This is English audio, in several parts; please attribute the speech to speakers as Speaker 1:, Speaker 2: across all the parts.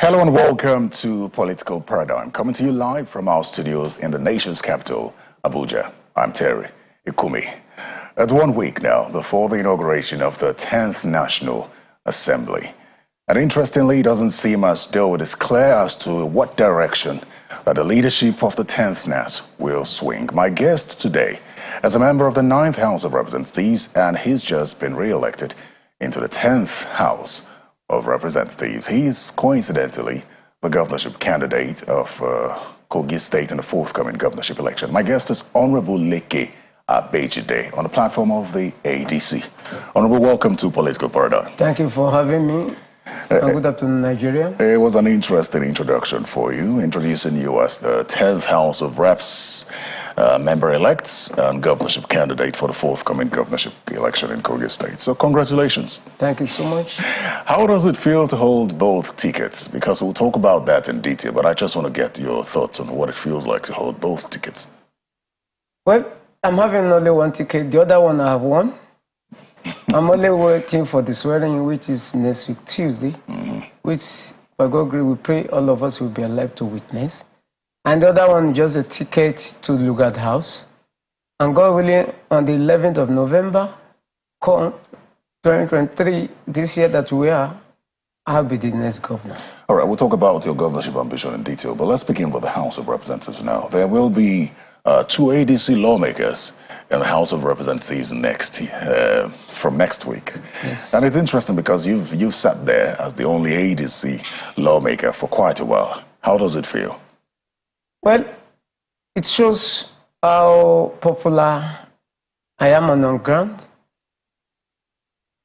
Speaker 1: Hello and welcome to Political Paradigm, coming to you live from our studios in the nation's capital, Abuja. I'm Terry Ikumi. It's 1 week now before the inauguration of the 10th National Assembly. And interestingly, it doesn't seem as though it is clear as to what direction that the leadership of the 10th NAS will swing. My guest today is a member of the 9th House of Representatives, and he's just been re-elected into the 10th House of Representatives. He is coincidentally the governorship candidate of Kogi State in the forthcoming governorship election. My guest is Hon.Leke Abejide on the platform of the ADC. Honorable, welcome to Political Paradigm.
Speaker 2: Thank you for having me. And good afternoon, Nigeria.
Speaker 1: It was an interesting introduction for you, introducing you as the 10th House of Reps member-elects and governorship candidate for the forthcoming governorship election in Kogi State. So congratulations.
Speaker 2: Thank you so much.
Speaker 1: How does it feel to hold both tickets? Because we'll talk about that in detail, but I just want to get your thoughts on what it feels like to hold both tickets. Well,
Speaker 2: I'm having only one ticket. The other one I have won. I'm only waiting for the swearing, which is next week, Tuesday, which, by God grace, we pray all of us will be alive to witness. And the other one, just a ticket to Lugard House. And God willing, on the 11th of November, 2023, this year that we are, I'll be the next governor.
Speaker 1: All right, we'll talk about your governorship ambition in detail, but let's begin with the House of Representatives now. There will be 2 ADC lawmakers in the House of Representatives from next week.
Speaker 2: Yes.
Speaker 1: And it's interesting because you've sat there as the only ADC lawmaker for quite a while. How does it feel?
Speaker 2: Well, it shows how popular I am on ground.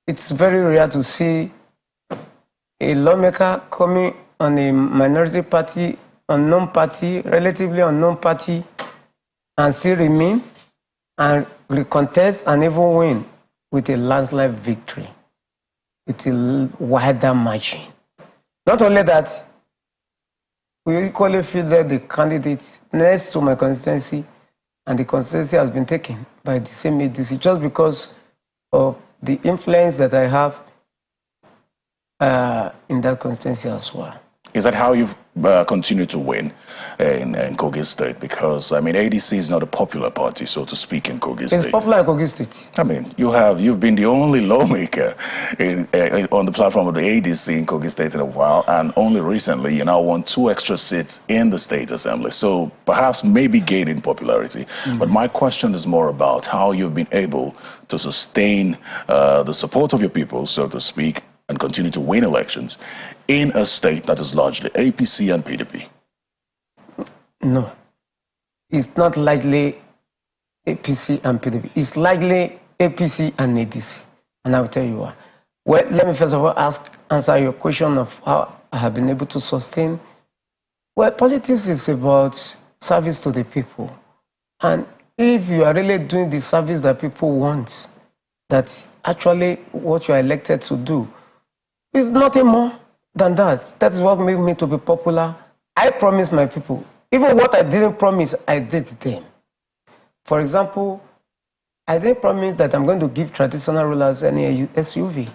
Speaker 2: It's very rare to see a lawmaker coming on a minority party, unknown party, relatively unknown party, and still remain and recontest and even win with a landslide victory, with a wider margin. Not only that, we equally feel that the candidate next to my constituency, and the constituency has been taken by the same ADC just because of the influence that I have in that constituency as well.
Speaker 1: Is that how you've continued to win in Kogi State? Because, I mean, ADC is not a popular party, so to speak, in Kogi State.
Speaker 2: It's popular in Kogi State.
Speaker 1: I mean, you've been the only lawmaker on the platform of the ADC in Kogi State in a while, and only recently you now won 2 extra seats in the State Assembly. So perhaps maybe gaining popularity. But my question is more about how you've been able to sustain the support of your people, so to speak, and continue to win elections in a state that is largely APC and PDP.
Speaker 2: No, it's not largely APC and PDP. It's largely APC and ADC. And I'll tell you why. Well, let me first of all answer your question of how I have been able to sustain. Well, politics is about service to the people. And if you are really doing the service that people want, that's actually what you are elected to do, it's nothing more than that. That is what made me to be popular. I promised my people. Even what I didn't promise, I did them. For example, I didn't promise that I'm going to give traditional rulers any SUV.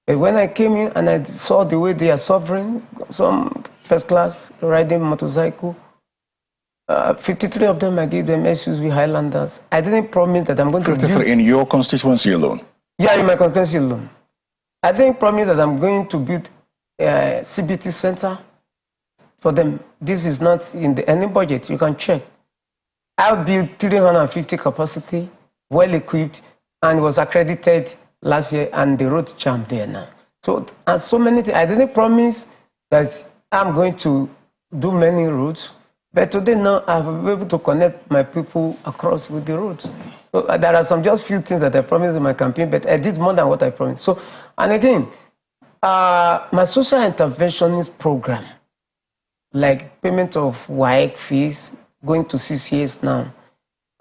Speaker 2: But when I came in and I saw the way they are suffering, some first class riding motorcycle, 53 of them, I gave them SUV Highlanders. I didn't promise that I'm going to
Speaker 1: 53 build... in your constituency alone?
Speaker 2: Yeah, in my constituency alone. I didn't promise that I'm going to build a CBT center for them. This is not in any budget. You can check. I built 350 capacity, well equipped, and was accredited last year, and the road jam there now. So, and so many things. I didn't promise that I'm going to do many routes, but today now I've been able to connect my people across with the roads. So there are just few things that I promised in my campaign, but I did more than what I promised. So, and again, my social interventionist program, like payment of WAEC fees, going to 6 years now,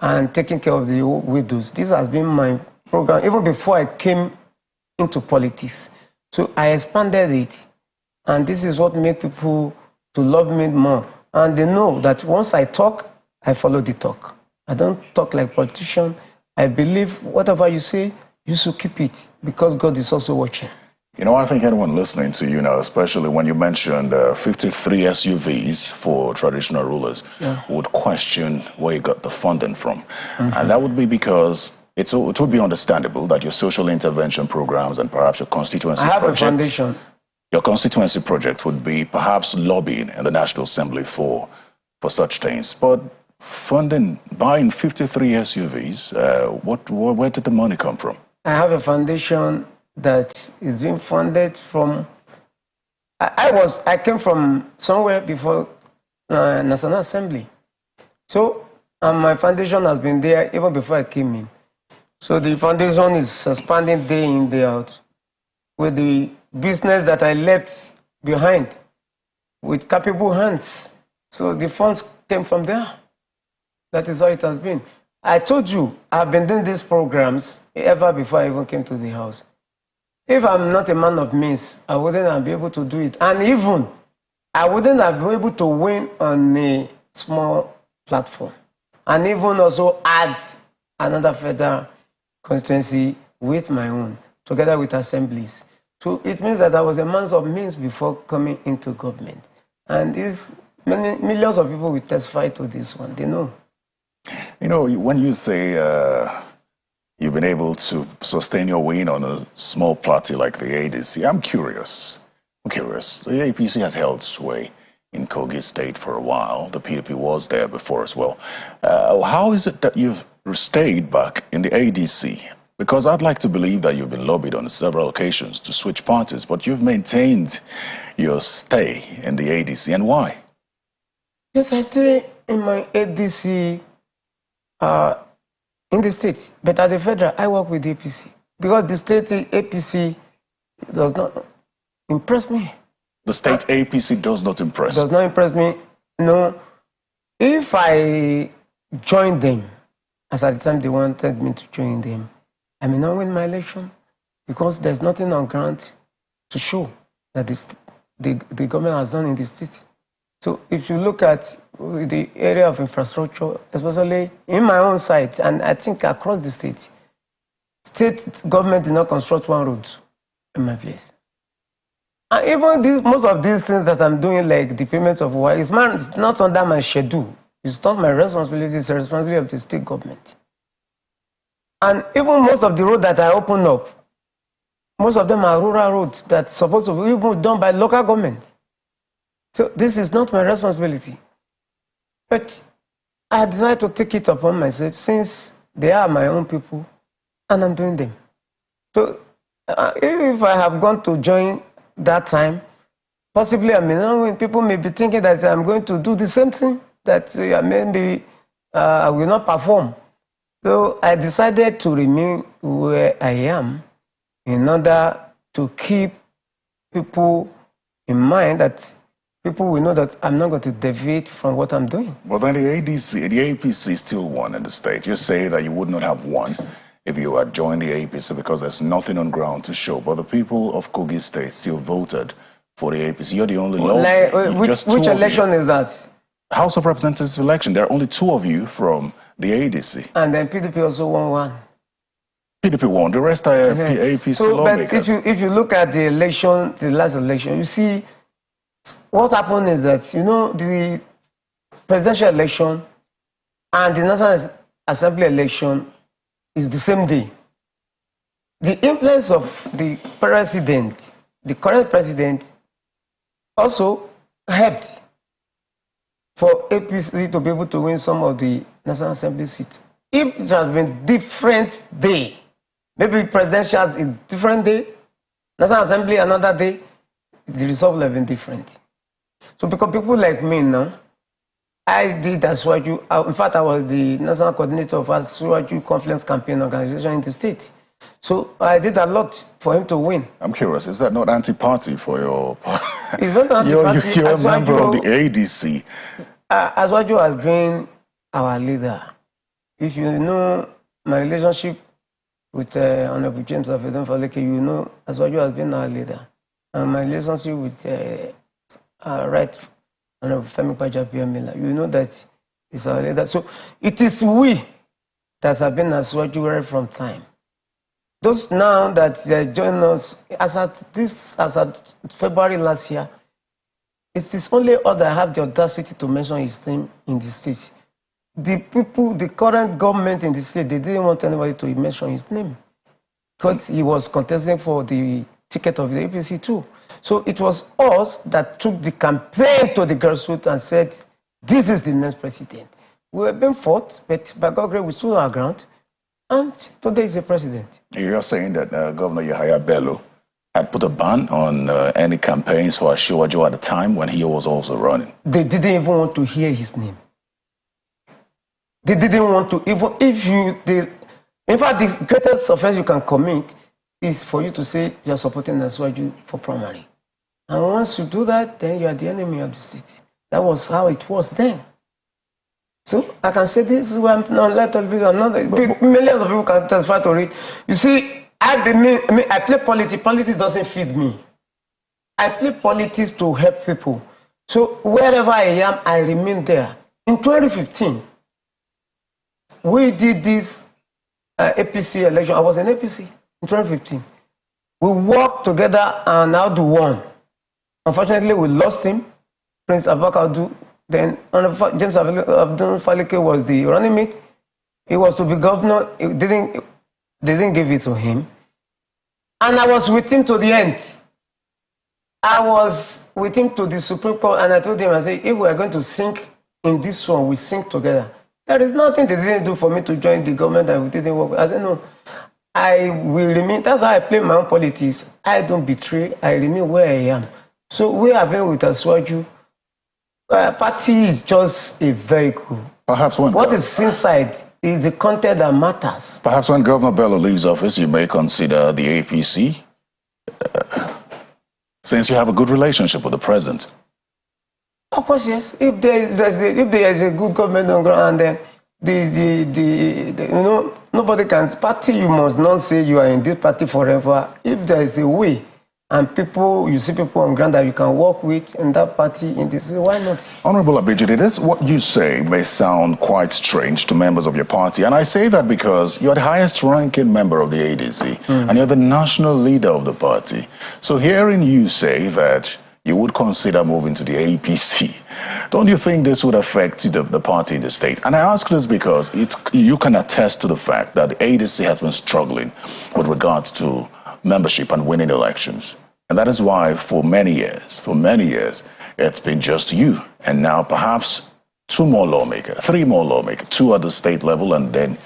Speaker 2: and taking care of the widows. This has been my program even before I came into politics. So I expanded it, and this is what makes people to love me more. And they know that once I talk, I follow the talk. I don't talk like politician. I believe whatever you say, you should keep it, because God is also watching.
Speaker 1: You know, I think anyone listening to you now, especially when you mentioned 53 SUVs for traditional rulers, would question where you got the funding from. And that would be because it would be understandable that your social intervention programs and perhaps your constituency projects, your constituency project would be perhaps lobbying in the National Assembly for such things. But funding, buying 53 SUVs, where did the money come from?
Speaker 2: I have a foundation that is being funded from. I came from somewhere before National Assembly, so my foundation has been there even before I came in. So the foundation is expanding day in, day out, with the business that I left behind, with capable hands. So the funds came from there. That is how it has been. I told you I've been doing these programs ever before I even came to the house. If I'm not a man of means, I wouldn't have been able to do it. And even, I wouldn't have been able to win on a small platform. And even also add another federal constituency with my own, together with assemblies. So it means that I was a man of means before coming into government. And millions of people will testify to this one, they know.
Speaker 1: You know, when you say you've been able to sustain your win on a small party like the ADC, I'm curious. The APC has held sway in Kogi State for a while. The PDP was there before as well. How is it that you've stayed back in the ADC? Because I'd like to believe that you've been lobbied on several occasions to switch parties, but you've maintained your stay in the ADC. And why?
Speaker 2: Yes, I stay in my ADC in the state, but at the federal, I work with the APC. Because the state APC does not impress me.
Speaker 1: The state APC does not impress?
Speaker 2: Does not impress me, no. If I join them, as at the time they wanted me to join them, I may not win my election because there's nothing on ground to show that the government has done in the state. So if you look at the area of infrastructure, especially in my own site, and I think across the state government did not construct one road in my place. And even most of these things that I'm doing, like the payment of water, it's not under my schedule. It's not my responsibility, it's the responsibility of the state government. And even most of the roads that I open up, most of them are rural roads that's supposed to be even done by local government. So this is not my responsibility. But I decided to take it upon myself since they are my own people and I'm doing them. So if I have gone to join that time, possibly I may not win. People may be thinking that I'm going to do the same thing, that maybe I will not perform. So I decided to remain where I am in order to keep people in mind, that people will know that I'm not going to deviate from what I'm doing.
Speaker 1: Well, then the APC still won in the state. You say that you would not have won if you had joined the APC because there's nothing on ground to show. But the people of Kogi State still voted for the APC. You're the only
Speaker 2: which election is that?
Speaker 1: House of Representatives election. There are only two of you from the ADC.
Speaker 2: And then PDP also won one.
Speaker 1: PDP won. The rest are APC lawmakers.
Speaker 2: But if you look at the election, the last election, you see what happened is that, you know, the presidential election and the National Assembly election is the same day. The influence of the president, the current president, also helped for APC to be able to win some of the National Assembly seats. If it had been different day, maybe presidential is a different day, National Assembly another day, the result would have been different. So because people like me now, I did Asiwaju. In fact, I was the national coordinator of Asiwaju Confidence Campaign Organization in the state. So I did a lot for him to win.
Speaker 1: I'm curious, is that not anti-party for your party?
Speaker 2: It's not anti-party.
Speaker 1: You're a member of the ADC.
Speaker 2: Asiwaju has been our leader. If you know my relationship with Honorable James Hon.Leke, you know Asiwaju has been our leader. And my relationship with Right Honorable Femi Gbajabiamila, you know that is our leader. So it is we that have been Asiwaju right from time. Those now that they join us, as at February last year, it is only us that have the audacity to mention his name in the state. The people, the current government in the state, they didn't want anybody to mention his name because he was contesting for the ticket of the APC too. So it was us that took the campaign to the grassroots and said, this is the next president. We were being fought, but by God's grace, we stood our ground, and today is the president.
Speaker 1: You're saying that Governor Yahaya Bello had put a ban on any campaigns for Asiwaju at the time when he was also running.
Speaker 2: They didn't even want to hear his name. They didn't want to, even if you, in fact, the greatest offense you can commit is for you to say you are supporting Asiwaju for primary. And once you do that, then you are the enemy of the state. That was how it was then. So I can say this is why I'm not left television. I'm not, millions of people can testify to it. You see, I play politics. Politics doesn't feed me. I play politics to help people. So wherever I am, I remain there. In 2015, we did this APC election. I was in APC in 2015. We worked together and Audu won. Unfortunately, we lost him. Prince Abakadu. Then James Hon.Leke was the running mate. He was to be governor. They didn't give it to him. And I was with him to the end. I was with him to the Supreme Court, and I told him, I said, if we are going to sink in this one, we sink together. There is nothing they didn't do for me to join the government that we didn't work with. I said, no, I will remain. That's how I play my own politics. I don't betray. I remain where I am. So we have been with Asiwaju. Party is just a vehicle.
Speaker 1: Perhaps when
Speaker 2: what is inside is the content that matters. Perhaps
Speaker 1: when Governor Bello leaves office, you may consider the APC, since you have a good relationship with the president.
Speaker 2: Of course, yes. If there is a good government on ground, and then nobody can. Party, you must not say you are in this party forever. If there is a way, and you see people on ground that you can work with in that party, in this, why not?
Speaker 1: Honorable Abejide, this what you say may sound quite strange to members of your party. And I say that because you're the highest ranking member of the ADC, and you're the national leader of the party. So hearing you say that you would consider moving to the APC, don't you think this would affect the party in the state? And I ask this because you can attest to the fact that the ADC has been struggling with regards to membership and winning elections. And that is why for many years, it's been just you. And now perhaps three more lawmakers, two at the state level, and then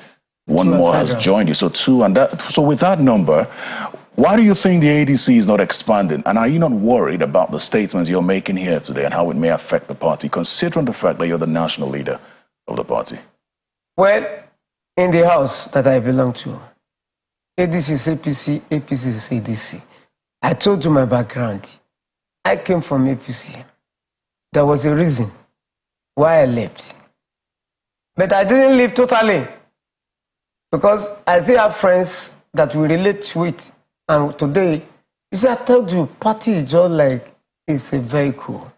Speaker 1: one more has joined you. So two, and so with that number, why do you think the ADC is not expanding? And are you not worried about the statements you're making here today and how it may affect the party, considering the fact that you're the national leader of the party?
Speaker 2: Well, in the house that I belong to, ADC is APC, APC is ADC. I told you my background. I came from APC. There was a reason why I left. But I didn't leave totally, because I still have friends that we relate with. And today, you see, I told you, party is just like, it's a vehicle.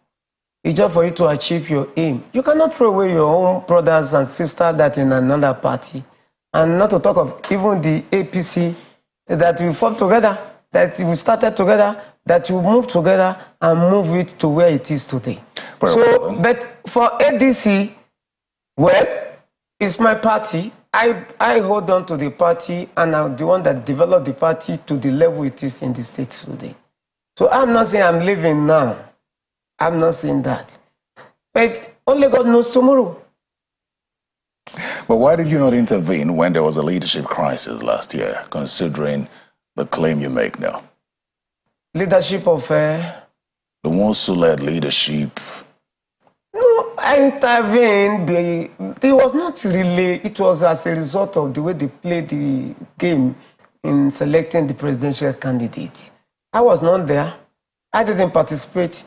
Speaker 2: It's just for you to achieve your aim. You cannot throw away your own brothers and sisters that in another party. And not to talk of even the APC, that we fought together, that we started together, that we moved together and move it to where it is today. But for ADC, well, it's my party. I hold on to the party, and I'm the one that developed the party to the level it is in the state today. So I'm not saying I'm leaving now. I'm not saying that. But only God knows tomorrow.
Speaker 1: But why did you not intervene when there was a leadership crisis last year, considering the claim you make now?
Speaker 2: Leadership of... the
Speaker 1: ones who led leadership.
Speaker 2: No, I intervened. It was not really... It was as a result of the way they played the game in selecting the presidential candidate. I was not there. I didn't participate.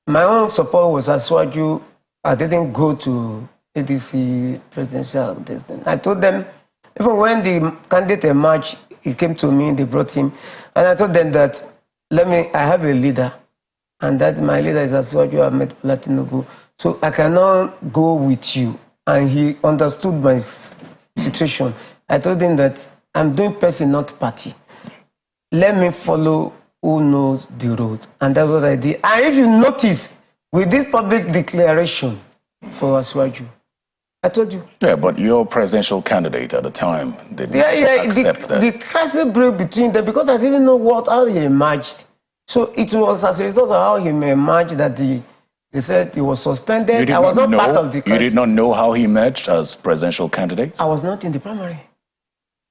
Speaker 2: My own support was Asiwaju. I didn't go to ADC presidential destiny. I told them, even when the candidate emerged, he came to me, they brought him, and I told them that, I have a leader, and that my leader is Asiwaju Ahmed Bola Tinubu, so I cannot go with you. And he understood my situation. I told him that I'm doing person, not party. let me follow who knows the road. And that's what I did. And if you notice, we did public declaration for Aswaju. I told you.
Speaker 1: Yeah, but your presidential candidate at the time did not accept that.
Speaker 2: The crisis broke between them because I didn't know how he emerged. So it was as a result of how he emerged that they said he was suspended. I was not part of the crisis.
Speaker 1: You did not know how he emerged as presidential candidate?
Speaker 2: I was not in the primary.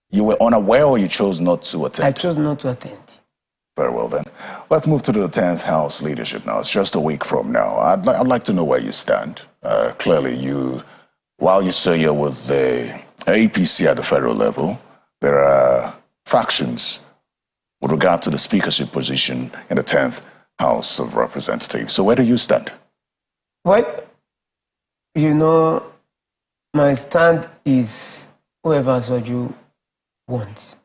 Speaker 1: You were unaware or you chose not to attend?
Speaker 2: I chose not to attend.
Speaker 1: Very well then. Let's move to the 10th House leadership now. It's just a week from now. I'd like to know where you stand. Clearly, while you say you're with the APC at the federal level, there are factions with regard to the speakership position in the 10th House of Representatives. So where do you stand?
Speaker 2: Well, you know, my stand is whoever Aswaju wants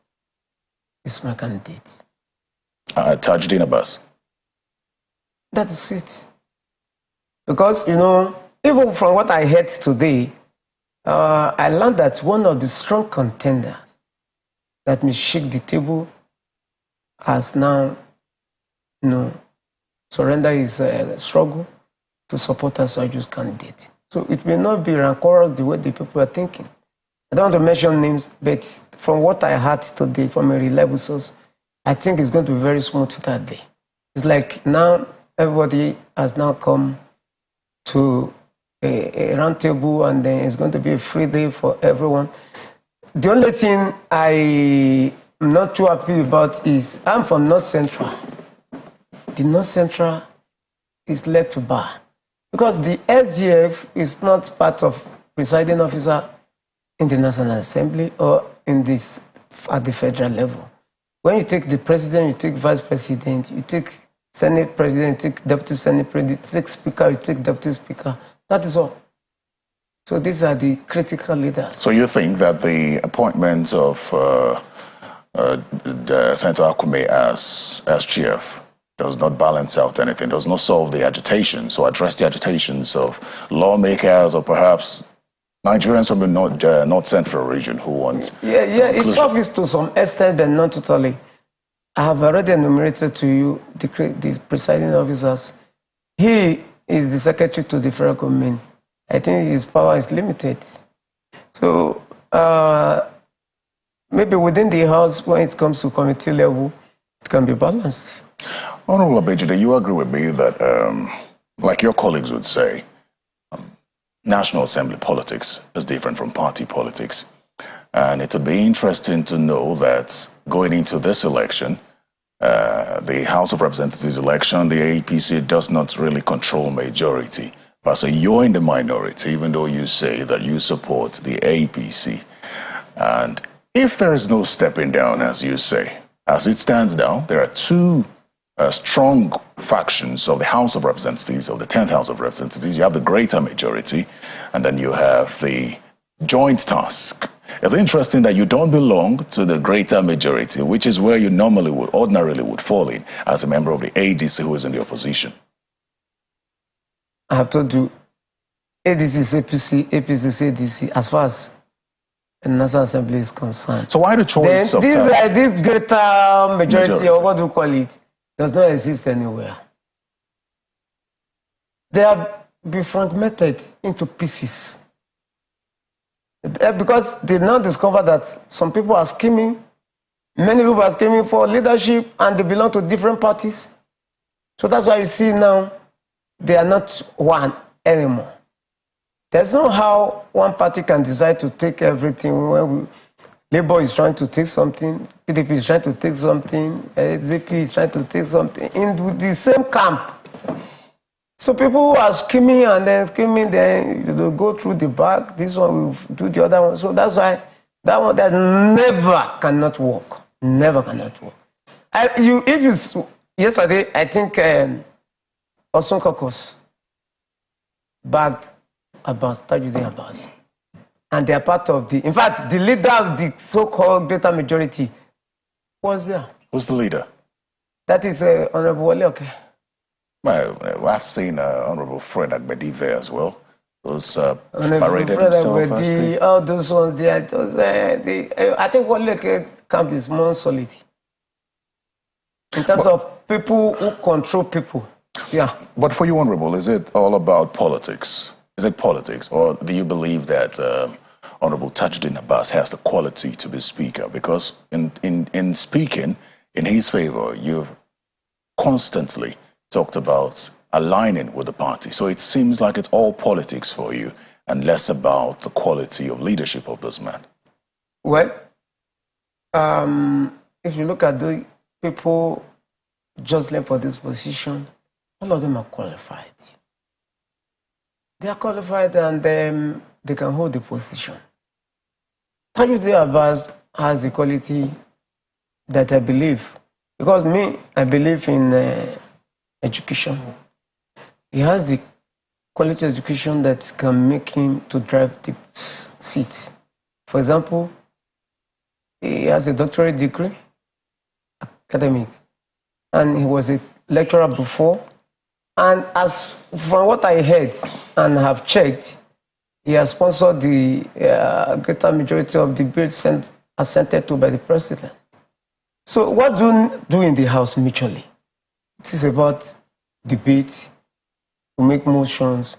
Speaker 2: is my candidate.
Speaker 1: Tajuddin Abbas.
Speaker 2: That is it. Because, you know, even from what I heard today, I learned that one of the strong contenders that may shake the table has now, you know, surrendered his struggle to support Aswaju's candidate. So it may not be rancorous the way the people are thinking. I don't want to mention names, but from what I heard today from a reliable source, I think it's going to be very smooth that day. It's like now everybody has now come to a round table and then it's going to be a free day for everyone. The only thing I am not too happy about is I'm from North Central. The North Central is left to bar because the SGF is not part of presiding officer in the National Assembly or in this at the federal level. When you take the president, you take vice president, you take Senate president, you take deputy Senate president, you take speaker, you take deputy speaker. That is all. So these are the critical leaders.
Speaker 1: So you think that the appointment of Senator Akume as chief does not balance out anything, does not solve the agitation, so address the agitations of lawmakers or perhaps Nigerians from the North Central region who want...
Speaker 2: Yeah, it solves to some extent, but not totally. I have already enumerated to you the presiding officers. He is the secretary to the federal government. I think his power is limited. So maybe within the House, when it comes to committee level, it can be balanced.
Speaker 1: Hon.Leke Abejide, you agree with me that, like your colleagues would say, National Assembly politics is different from party politics. And it would be interesting to know that going into this election, the House of Representatives election, the APC does not really control majority. But so you're in the minority, even though you say that you support the APC. And if there is no stepping down, as you say, as it stands now, there are two strong factions of the House of Representatives, of the 10th House of Representatives. You have the greater majority, and then you have the joint task. It's interesting that you don't belong to the greater majority, which is where you ordinarily would fall in as a member of the ADC who is in the opposition.
Speaker 2: I have told you, ADC is APC, APC is ADC, as far as the National Assembly is concerned.
Speaker 1: So why the choice
Speaker 2: then this greater majority, or what do you call it, does not exist anywhere. They have been fragmented into pieces. Because they now discover that some people are scheming, many people are scheming for leadership, and they belong to different parties. So that's why you see now they are not one anymore. There's no how one party can decide to take everything. When Labour is trying to take something, PDP is trying to take something, SDP is trying to take something in the same camp. So people who are scheming and then scheming, then you go through the back, this one will do the other one. So that's why that never cannot work. Never cannot work. Yesterday, I think Osun Caucus backed Abbas, Tajuddin Abbas. And they are part of the... In fact, the leader of the so-called greater majority was there.
Speaker 1: Who's the leader?
Speaker 2: That is Honorable Hon.Leke.
Speaker 1: Well, I've seen Honorable Fred Abejide there as well. Those
Speaker 2: paraded himself as the... All those ones there. I think Hon.Leke camp is more solid. in terms of people who control people. Yeah.
Speaker 1: But for you, Honorable, is it all about politics? Is it politics? Or do you believe that Honorable Tajuddin Abbas has the quality to be speaker? Because in speaking in his favor, you've constantly talked about aligning with the party. So it seems like it's all politics for you and less about the quality of leadership of this man.
Speaker 2: Well, if you look at the people just left for this position, all of them are qualified. They are qualified and they can hold the position. Tajuddin Abbas has the quality that I believe, because I believe in education. He has the quality education that can make him to drive the seat. For example, he has a doctorate degree, academic, and he was a lecturer before. And as from what I heard and have checked, he has sponsored the greater majority of the bills assented to by the president. So what do you do in the House mutually? It is about debate, you make motions,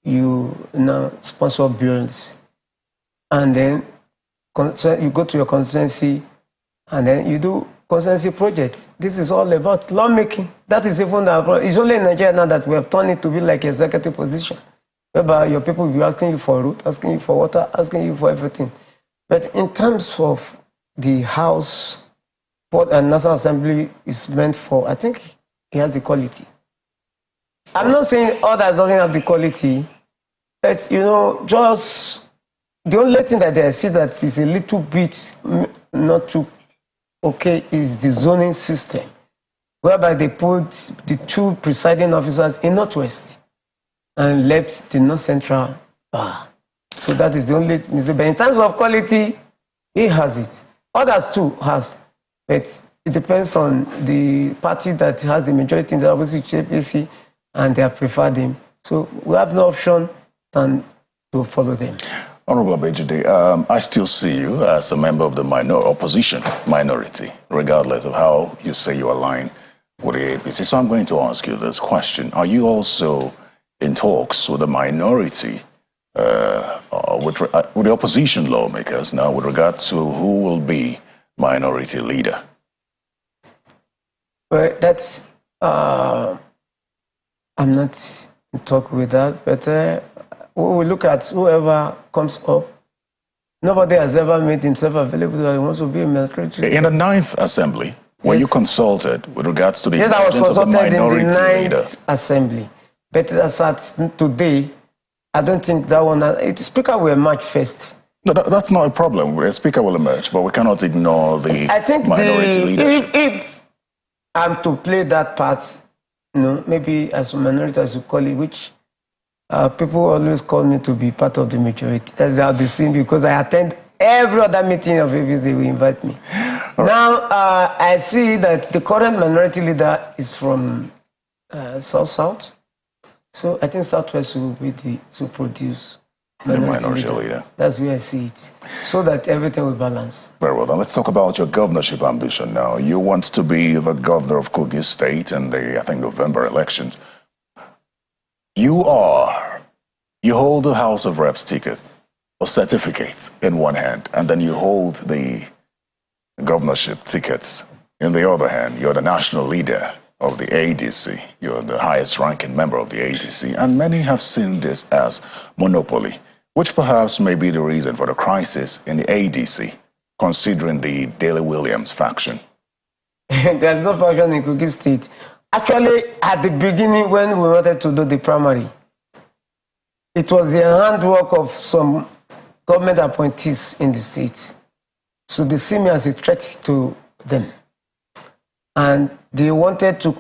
Speaker 2: you now sponsor bills, and then you go to your constituency, and then you do constituency projects. This is all about lawmaking. That is even it's only in Nigeria now that we have turned it to be like executive position, whereby your people will be asking you for road, asking you for water, asking you for everything. But in terms of the House, what a National Assembly is meant for, I think he has the quality. I'm not saying others doesn't have the quality, but just the only thing that I see that is a little bit not too okay is the zoning system, whereby they put the two presiding officers in Northwest and left the North Central bar. So that is the only mistake. But in terms of quality, he has it. Others too has. But it depends on the party that has the majority in the opposition JPC, and they have preferred him. So we have no option than to follow them.
Speaker 1: Honorable Abejide, I still see you as a member of the opposition minority, regardless of how you say you align with the APC. So I'm going to ask you this question. Are you also in talks with the minority, with the opposition lawmakers now with regard to who will be minority leader?
Speaker 2: Well, that's, I'm not in talk with that, but we will look at whoever comes up. Nobody has ever made himself available that he wants to be a minority leader.
Speaker 1: In the 9th Assembly, were you consulted with regards to the
Speaker 2: Yes, I was
Speaker 1: emergence of the
Speaker 2: consulted in
Speaker 1: minority
Speaker 2: the 9th
Speaker 1: leader?
Speaker 2: Assembly. But as at today, I don't think that one, the speaker will emerge first.
Speaker 1: No, that's not a problem. The speaker will emerge, but we cannot ignore the minority leadership.
Speaker 2: If I'm to play that part, maybe as a minority, as you call it, which people always call me to be part of the majority. That's how they see me, because I attend every other meeting of APC, they will invite me. Now, I see that the current minority leader is from South-South. So I think Southwest will be to produce
Speaker 1: the minority leader.
Speaker 2: That's where I see it, so that everything will balance.
Speaker 1: Very well. Now let's talk about your governorship ambition now. You want to be the governor of Kogi State in the, I think, November elections. You hold the House of Reps ticket or certificate in one hand, and then you hold the governorship tickets in the other hand. You're the national leader of the ADC. You're the highest ranking member of the ADC, and many have seen this as monopoly, which perhaps may be the reason for the crisis in the ADC, considering the Daley Williams faction.
Speaker 2: There's no faction in Kogi State. Actually, at the beginning, when we wanted to do the primary, it was the handwork of some government appointees in the state. So they see me as a threat to them. And they wanted to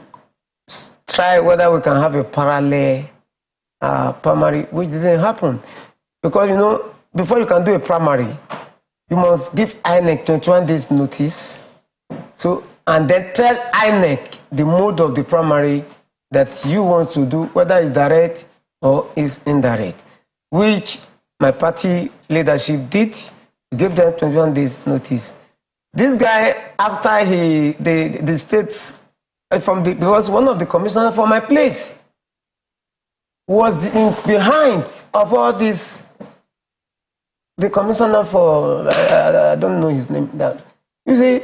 Speaker 2: try whether we can have a parallel primary, which didn't happen. Because, before you can do a primary, you must give INEC 21 days notice. So, and then tell INEC the mode of the primary that you want to do, whether it's direct or is indirect, which my party leadership did. We gave them 21 days notice. This guy, after the states, because one of the commissioners for my place was behind of all this. The commissioner for, I don't know his name. You see,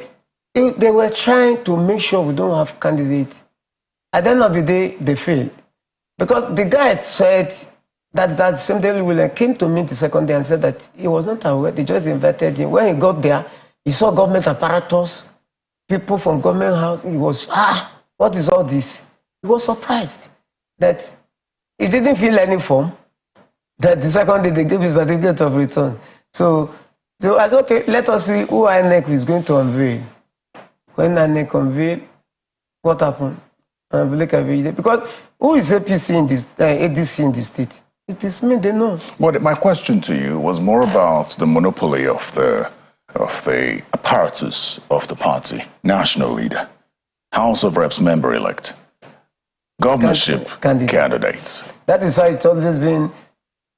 Speaker 2: they were trying to make sure we don't have candidates. At the end of the day, they failed. Because the guy said that same day William came to me the second day and said that he was not aware. They just invited him. When he got there, he saw government apparatus, people from government house. He was, what is all this? He was surprised that he didn't fill any form. That the second day they gave his certificate of return. So I said, okay, let us see who Hon.Leke is going to unveil. When Hon.Leke unveiled, what happened? Hon.Leke Abejide. Because who is APC in this, ADC in the state? It is me, they know.
Speaker 1: Well, my question to you was more about the monopoly of the apparatus of the party, national leader, House of Reps member-elect, governorship candidates.
Speaker 2: That is how it's always been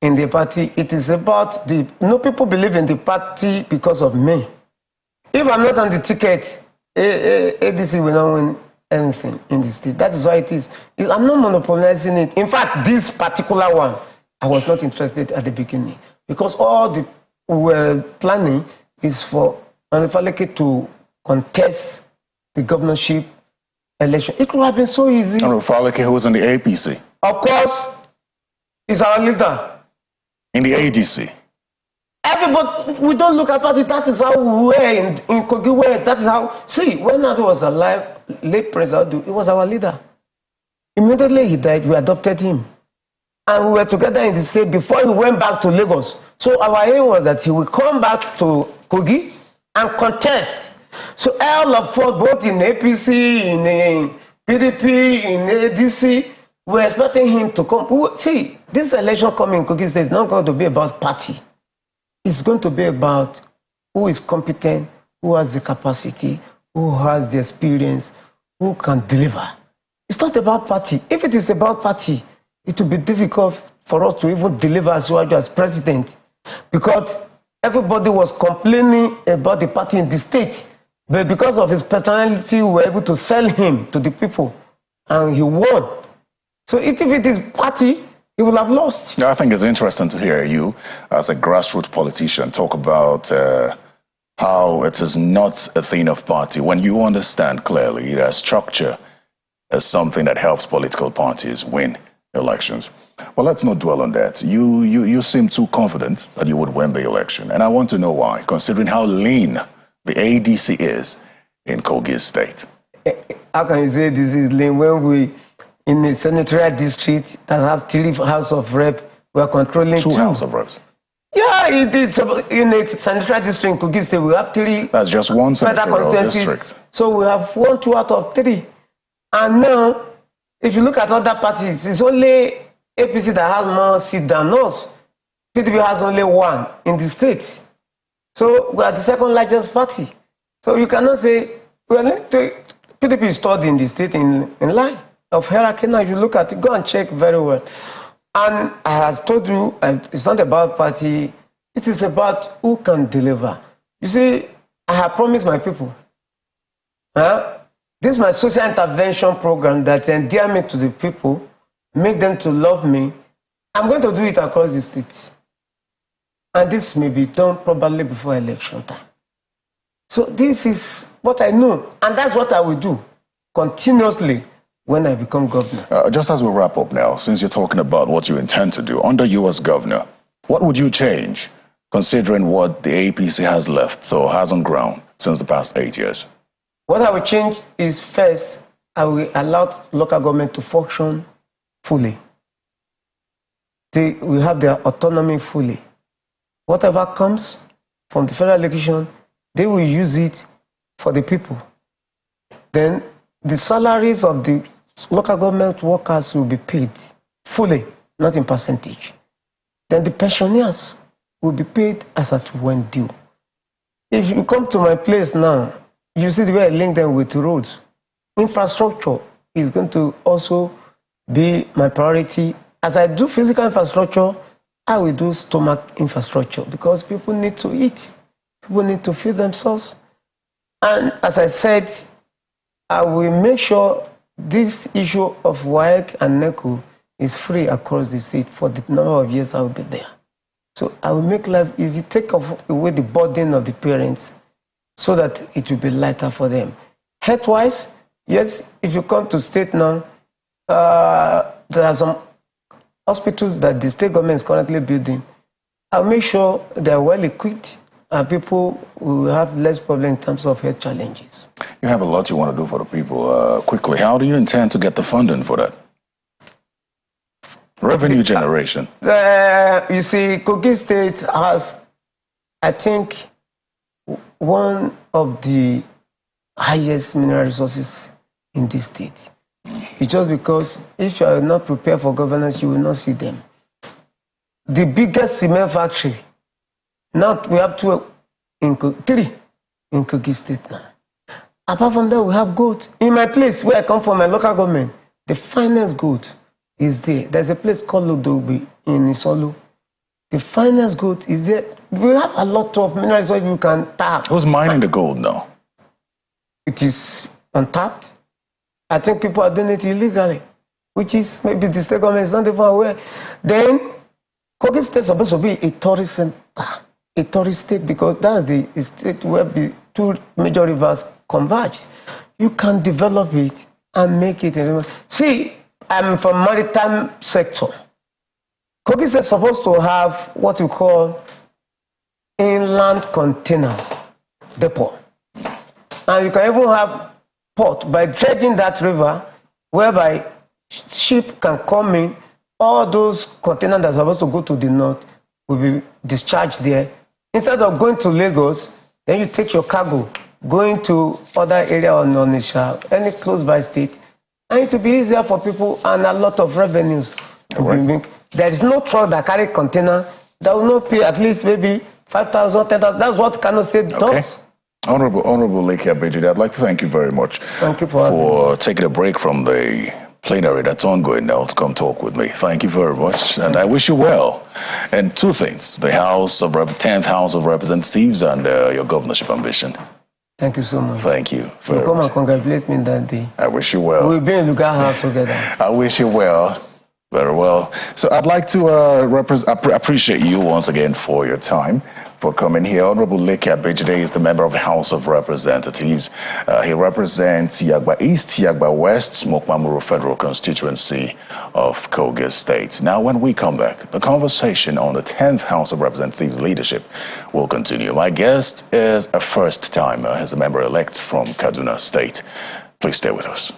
Speaker 2: in the party. It is about people believe in the party because of me. If I'm not on the ticket, ADC will not win anything in the state. That is why it is. I'm not monopolizing it. In fact, this particular one, I was not interested at the beginning because all we were planning is for Hon.Leke to contest the governorship election. It would have been so easy.
Speaker 1: Hon.Leke, who was in the APC?
Speaker 2: Of course, is our leader.
Speaker 1: In the ADC?
Speaker 2: Everybody, we don't look at it. That is how we were in Kogi West. That is how, see, when Nadu was alive, late President, he was our leader. Immediately he died, we adopted him. And we were together in the state before he went back to Lagos. So our aim was that he would come back to Kogi and contest. So all of us, both in APC, in PDP, in ADC, we're expecting him to come. See, this election coming in Kogi State is not going to be about party. It's going to be about who is competent, who has the capacity, who has the experience, who can deliver. It's not about party. If it is about party, it will be difficult for us to even deliver as well as president because everybody was complaining about the party in the state. But because of his personality, we were able to sell him to the people and he won. So if it is party, he will have lost.
Speaker 1: I think it's interesting to hear you, as a grassroots politician, talk about how it is not a thing of party. When you understand clearly that structure is something that helps political parties win elections. Well, let's not dwell on that. You seem too confident that you would win the election. And I want to know why, considering how lean the ADC is in Kogi State.
Speaker 2: How can you say this is lean when we, in a senatorial district that have 3 House of Reps, we are controlling 2
Speaker 1: House of Reps?
Speaker 2: Yeah, it is. In a senatorial district in Kogi State, we have 3.
Speaker 1: That's just one senatorial district.
Speaker 2: So we have 1, 2 out of 3. And now, if you look at other parties, it's only APC that has more seats than us. PDP has only 1 in the state. So we are the 2nd largest party. So you cannot say, PDP is third in the state in line of hierarchy. Now, if you look at it, go and check very well. And as I told you, it's not about party. It is about who can deliver. You see, I have promised my people. This is my social intervention program that endear me to the people, make them to love me. I'm going to do it across the state. And this may be done probably before election time. So this is what I know. And that's what I will do continuously when I become governor.
Speaker 1: Just as we wrap up now, since you're talking about what you intend to do under you as governor, what would you change considering what the APC has left or hasn't grown since the past 8 years?
Speaker 2: What I will change is, first, I will allow local government to function fully. They will have their autonomy fully. Whatever comes from the federal election, they will use it for the people. Then the salaries of the local government workers will be paid fully, not in percentage. Then the pensioners will be paid as at when due. If you come to my place now, you see the way I link them with roads. Infrastructure is going to also be my priority. As I do physical infrastructure, I will do stomach infrastructure because people need to eat. People need to feed themselves. And as I said, I will make sure this issue of WAEC and NECO is free across the state for the number of years I will be there. So I will make life easy, take away the burden of the parents so that it will be lighter for them. Health-wise, yes, if you come to state now, there are some hospitals that the state government is currently building. I'll make sure they're well equipped and people will have less problem in terms of health challenges.
Speaker 1: You have a lot you want to do for the people. Quickly, how do you intend to get the funding for that? Revenue generation.
Speaker 2: You see, Kogi State has, I think, one of the highest mineral resources in this state. It's just because if you are not prepared for governance, you will not see them. The biggest cement factory, now we have three in Kogi State now. Apart from that, we have gold. In my place, where I come from, my local government, the finest gold is there. There's a place called Lodobi in Isolu. The finest gold is there. We have a lot of mineral resources you can tap.
Speaker 1: Who's mining the gold now?
Speaker 2: It is untapped. I think people are doing it illegally, which is maybe the state government is not even aware. Then, Kogi State is supposed to be a tourist center, a tourist state, because that's the state where the two major rivers converge. You can develop it and make it. See, I'm from maritime sector. Kogi State is supposed to have what you call inland containers depot. And you can even have port by dredging that river, whereby ship can come in. All those containers that are supposed to go to the north will be discharged there. Instead of going to Lagos, then you take your cargo, going to other area on Onisha, any close by state, and it will be easier for people and a lot of revenues. Right. There is no truck that carry container that will not pay at least maybe 5,000, 10,000. That's what Kano State does.
Speaker 1: Honorable Hon.Leke Abejide, I'd like to thank you very much for taking a break from the plenary that's ongoing now to come talk with me. Thank you very much, and I wish you well. And two things, the 10th House of Representatives and your governorship ambition.
Speaker 2: Thank you so much.
Speaker 1: Thank you very much.
Speaker 2: Come and congratulate me that day.
Speaker 1: I wish you well.
Speaker 2: We'll be in Lugar House together.
Speaker 1: I wish you well. Very well. So I'd like to appreciate you once again for your time, for coming here. Hon.Leke Abejide is the member of the House of Representatives. He represents Yagba East, Yagba West, Smokmamuru Federal Constituency of Kogi State. Now, when we come back, the conversation on the 10th House of Representatives leadership will continue. My guest is a first-timer, as a member-elect from Kaduna State. Please stay with us.